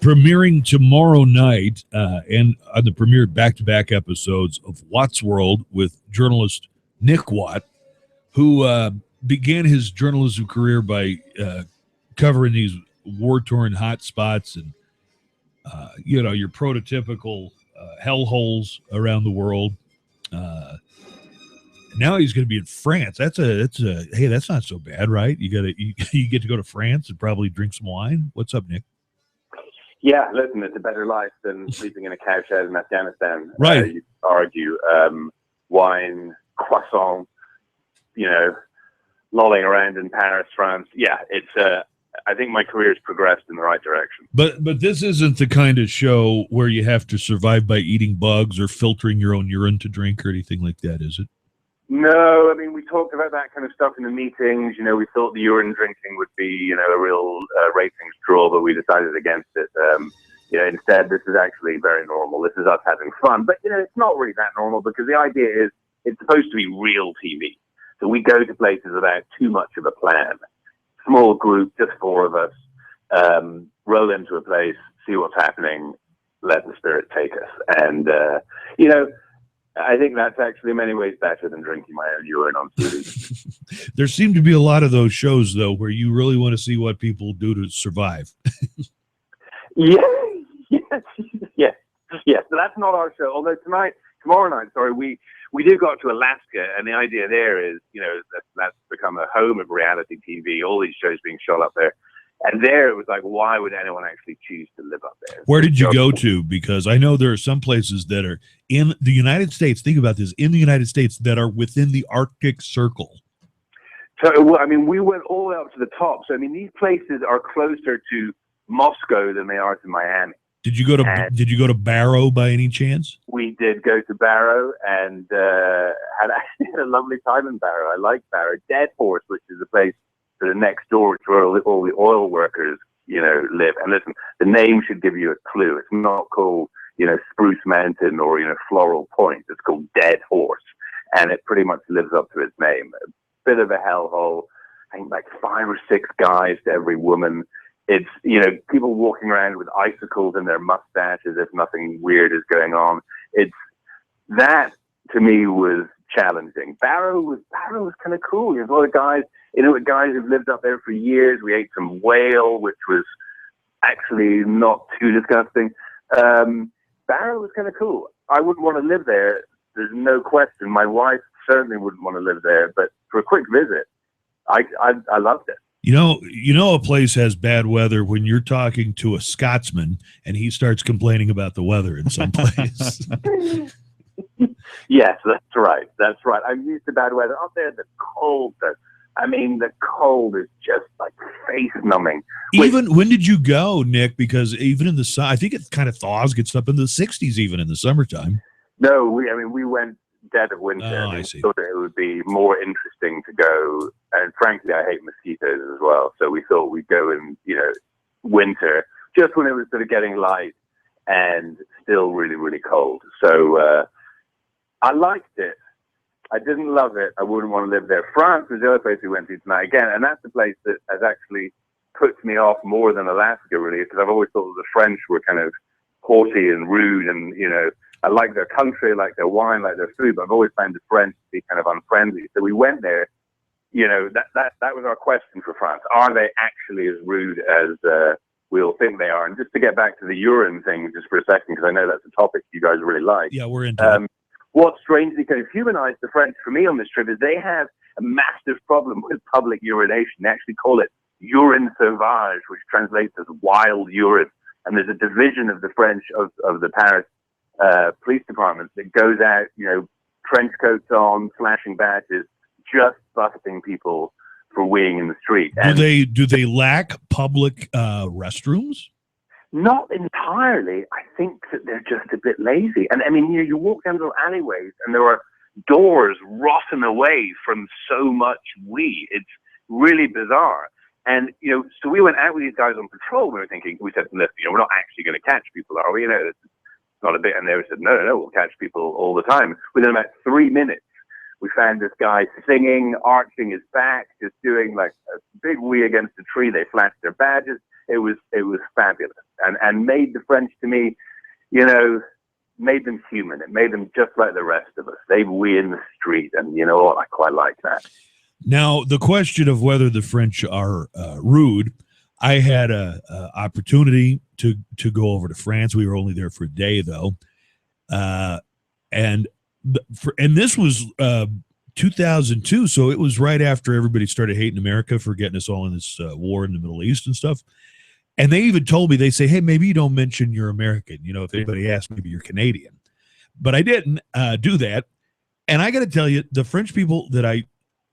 premiering tomorrow night, and on the premiered back-to-back episodes of Watt's World with journalist Nick Watt, who began his journalism career by covering these war-torn hot spots and your prototypical hellholes around the world. Now he's going to be in France. That's not so bad, right? You get to go to France and probably drink some wine. What's up, Nick? Yeah, listen, it's a better life than sleeping in a cow shed in Afghanistan. Right. You argue wine, croissant, lolling around in Paris, France. Yeah, it's. I think my career has progressed in the right direction. But this isn't the kind of show where you have to survive by eating bugs or filtering your own urine to drink or anything like that, is it? No, I mean, we talked about that kind of stuff in the meetings. We thought the urine drinking would be, a real ratings draw, but we decided against it. Instead, this is actually very normal. This is us having fun. But, it's not really that normal because the idea is it's supposed to be real TV. So we go to places without too much of a plan. Small group, just four of us, roll into a place, see what's happening, let the spirit take us. And, I think that's actually in many ways better than drinking my own urine on TV. There seem to be a lot of those shows, though, where you really want to see what people do to survive. Yes. So that's not our show. Although tomorrow night, we do go up to Alaska, and the idea there is, that's become a home of reality TV. All these shows being shot up there. And there it was like, why would anyone actually choose to live up there? Where did you go to? Because I know there are some places that are in the United States. Think about this, in the United States that are within the Arctic Circle. So, we went all the way up to the top. So, these places are closer to Moscow than they are to Miami. Did you go to Barrow by any chance? We did go to Barrow and had a lovely time in Barrow. I like Barrow. Dead Horse, which is a place sort of next door to where all the oil workers, live. And listen, the name should give you a clue. It's not called, Spruce Mountain or, Floral Point. It's called Dead Horse. And it pretty much lives up to its name. A bit of a hellhole. I think like 5 or 6 guys to every woman. It's, people walking around with icicles in their mustaches as if nothing weird is going on. That to me was challenging. Barrow was kind of cool. There's a lot of guys, Inuit guys who've lived up there for years. We ate some whale, which was actually not too disgusting. Barrow was kind of cool. I wouldn't want to live there. There's no question. My wife certainly wouldn't want to live there. But for a quick visit, I loved it. A place has bad weather when you're talking to a Scotsman and he starts complaining about the weather in some place. Yes, that's right. That's right. I'm used to bad weather. Up there, the cold is just like face numbing. Even when did you go, Nick? Because even in the sun, I think it kind of thaws, gets up into the 60s even in the summertime. No, we went dead of winter. Oh, I see. Thought it would be more interesting to go. And frankly, I hate mosquitoes as well. So we thought we'd go in, winter, just when it was sort of getting light and still really, really cold. So I liked it. I didn't love it. I wouldn't want to live there. France was the other place we went to tonight again, and that's the place that has actually put me off more than Alaska, really, because I've always thought the French were kind of haughty and rude, and I like their country, like their wine, like their food, but I've always found the French to be kind of unfriendly. So we went there. That was our question for France. Are they actually as rude as we all think they are? And just to get back to the urine thing just for a second, because I know that's a topic you guys really like. Yeah, we're into it. What strangely kind of humanized the French for me on this trip is they have a massive problem with public urination. They actually call it urine sauvage, which translates as wild urine. And there's a division of the French, of the Paris police department that goes out, trench coats on, flashing badges, just busting people for weeing in the street. Do they lack public restrooms? Not entirely. I think that they're just a bit lazy. And you walk down little alleyways and there are doors rotten away from so much wee. It's really bizarre. And, so we went out with these guys on patrol. We said, listen, we're not actually going to catch people, are we? It's not a bit. And they said, no, we'll catch people all the time. Within about 3 minutes, we found this guy singing, arching his back, just doing like a big wee against a tree. They flashed their badges. it was fabulous, and made the French to me, made them human. It made them just like the rest of us. They wee in the street, and you know what? I quite like that. Now, the question of whether the French are rude, I had a opportunity to go over to France. We were only there for a day, though, and this was 2002, so it was right after everybody started hating America for getting us all in this war in the Middle East and stuff. And they even told me, they say, hey, maybe you don't mention you're American. If anybody asks, maybe you're Canadian. But I didn't do that. And I got to tell you, the French people that I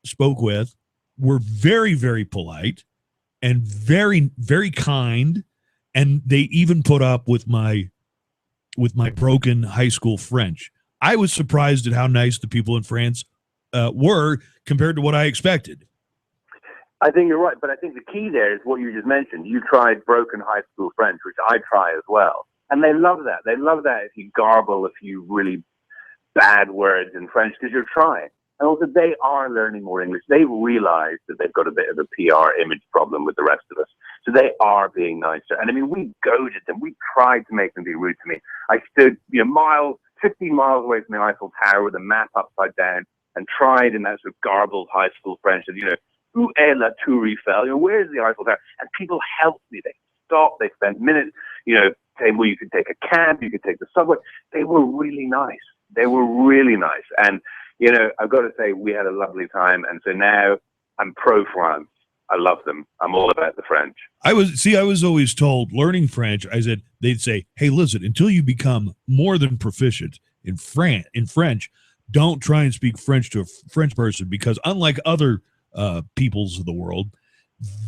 spoke with were very, very polite and very, very kind. And they even put up with my broken high school French. I was surprised at how nice the people in France were compared to what I expected. I think you're right, but I think the key there is what you just mentioned. You tried broken high school French, which I try as well. And they love that. They love that if you garble a few really bad words in French because you're trying. And also, they are learning more English. They've realized that they've got a bit of a PR image problem with the rest of us. So they are being nicer. And I mean, we goaded them. We tried to make them be rude to me. I stood, 15 miles away from the Eiffel Tower with a map upside down and tried in that sort of garbled high school French, où est la Tour Eiffel? Where's the Eiffel Tower? And people helped me. They stopped. They spent minutes, saying, well, you could take a cab, you could take the subway. They were really nice. They were really nice. And, I've got to say, we had a lovely time. And so now I'm pro-France. I love them. I'm all about the French. I was always told, learning French, they'd say, hey, listen, until you become more than proficient in French, don't try and speak French to a French person, because unlike other peoples of the world,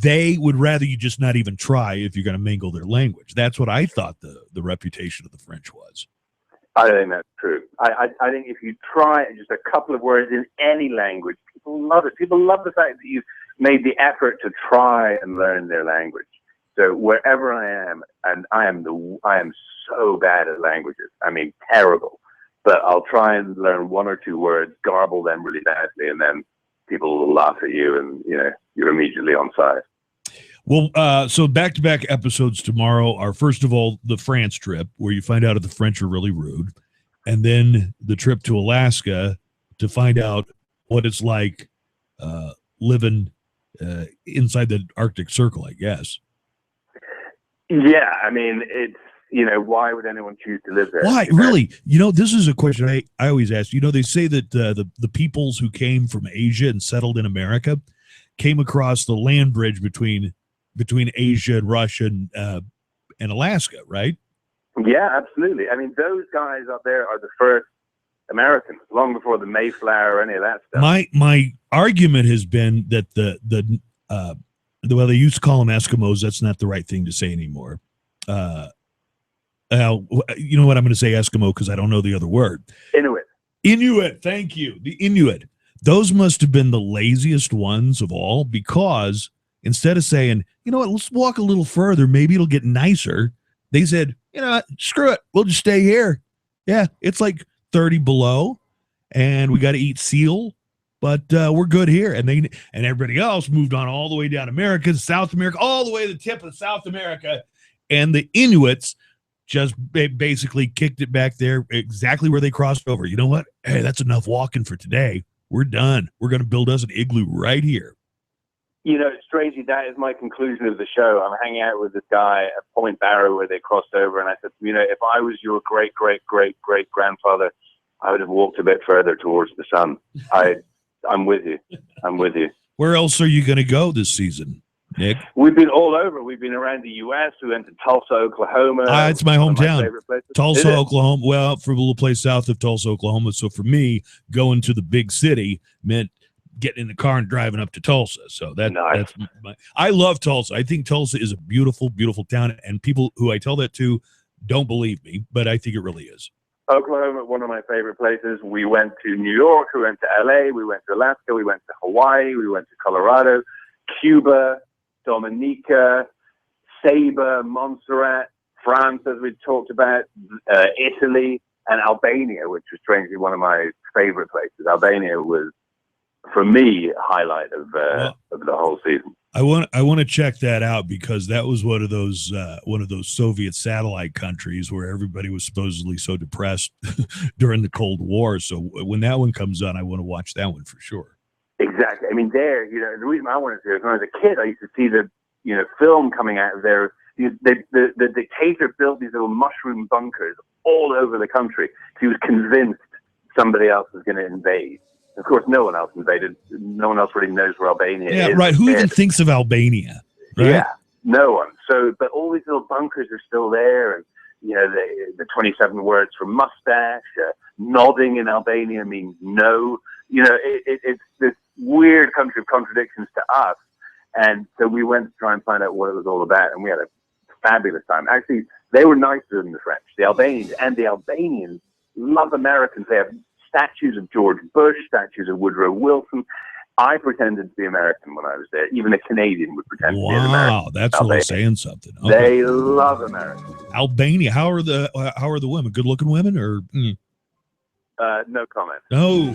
they would rather you just not even try if you're going to mingle their language. That's what I thought the reputation of the French was. I think that's true. I think if you try just a couple of words in any language, people love it. People love the fact that you've made the effort to try and learn their language. So wherever I am, and I am so bad at languages. I mean, terrible. But I'll try and learn one or two words, garble them really badly, and then people will laugh at you, and you're immediately on side. Well, so back-to-back episodes tomorrow are, first of all, the France trip, where you find out if the French are really rude, and then the trip to Alaska to find out what it's like living inside the Arctic Circle, I guess. Yeah, I mean, it's, why would anyone choose to live there? Why? Really? This is a question I always ask. They say that the peoples who came from Asia and settled in America came across the land bridge between Asia and Russia and Alaska, right? Yeah, absolutely. I mean, those guys up there are the first Americans, long before the Mayflower or any of that stuff. My argument has been that the well, they used to call them Eskimos. That's not the right thing to say anymore. You know what? I'm going to say Eskimo because I don't know the other word. Inuit. Thank you. The Inuit. Those must have been the laziest ones of all, because instead of saying, you know what, let's walk a little further, maybe it'll get nicer, they said, screw it, we'll just stay here. Yeah, it's like 30 below, and we got to eat seal, but we're good here. And everybody else moved on all the way down America, South America, all the way to the tip of South America, and the Inuits just basically kicked it back there exactly where they crossed over. You know what? Hey, that's enough walking for today. We're done. We're going to build us an igloo right here. Strangely, that is my conclusion of the show. I'm hanging out with this guy at Point Barrow where they crossed over, and I said, if I was your great, great, great, great grandfather, I would have walked a bit further towards the sun. I'm with you. I'm with you. Where else are you going to go this season, Nick? We've been all over. We've been around the U.S. We went to Tulsa, Oklahoma. It's my hometown. My Tulsa, Oklahoma. Well, for a little place south of Tulsa, Oklahoma. So for me, going to the big city meant getting in the car and driving up to Tulsa. So that's I love Tulsa. I think Tulsa is a beautiful, beautiful town. And people who I tell that to don't believe me, but I think it really is. Oklahoma, one of my favorite places. We went to New York. We went to L.A. We went to Alaska. We went to Hawaii. We went to Colorado, Cuba, Dominica, Saba, Montserrat, France, as we talked about, Italy, and Albania, which was strangely one of my favorite places. Albania was, for me, a highlight of the whole season. I want to check that out because that was one of those Soviet satellite countries where everybody was supposedly so depressed during the Cold War. So when that one comes on, I want to watch that one for sure. Exactly. I mean, there, the reason I wanted to is when I was a kid, I used to see the film coming out of there. The dictator built these little mushroom bunkers all over the country. He was convinced somebody else was going to invade. Of course, no one else invaded. No one else really knows where Albania is. Yeah, right. Who even thinks of Albania? Right? Yeah, no one. So, but all these little bunkers are still there, and the 27 words for mustache. Nodding in Albania means no. It's this weird country of contradictions to us. And so we went to try and find out what it was all about, and we had a fabulous time. Actually, they were nicer than the French. The Albanians love Americans. They have statues of George Bush, statues of Woodrow Wilson. I pretended to be American when I was there. Even a Canadian would pretend to be an American. Wow, that's really saying something. Okay. They love Americans. Albania. How are the women? Good looking women or? No comment. No.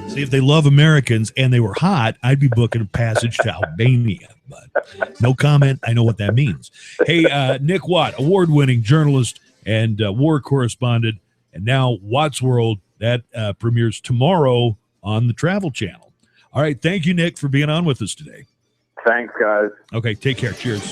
See, if they love Americans and they were hot, I'd be booking a passage to Albania. But no comment. I know what that means. Hey, Nick Watt, award-winning journalist and war correspondent, and now Watt's World. That premieres tomorrow on the Travel Channel. All right. Thank you, Nick, for being on with us today. Thanks, guys. Okay. Take care. Cheers.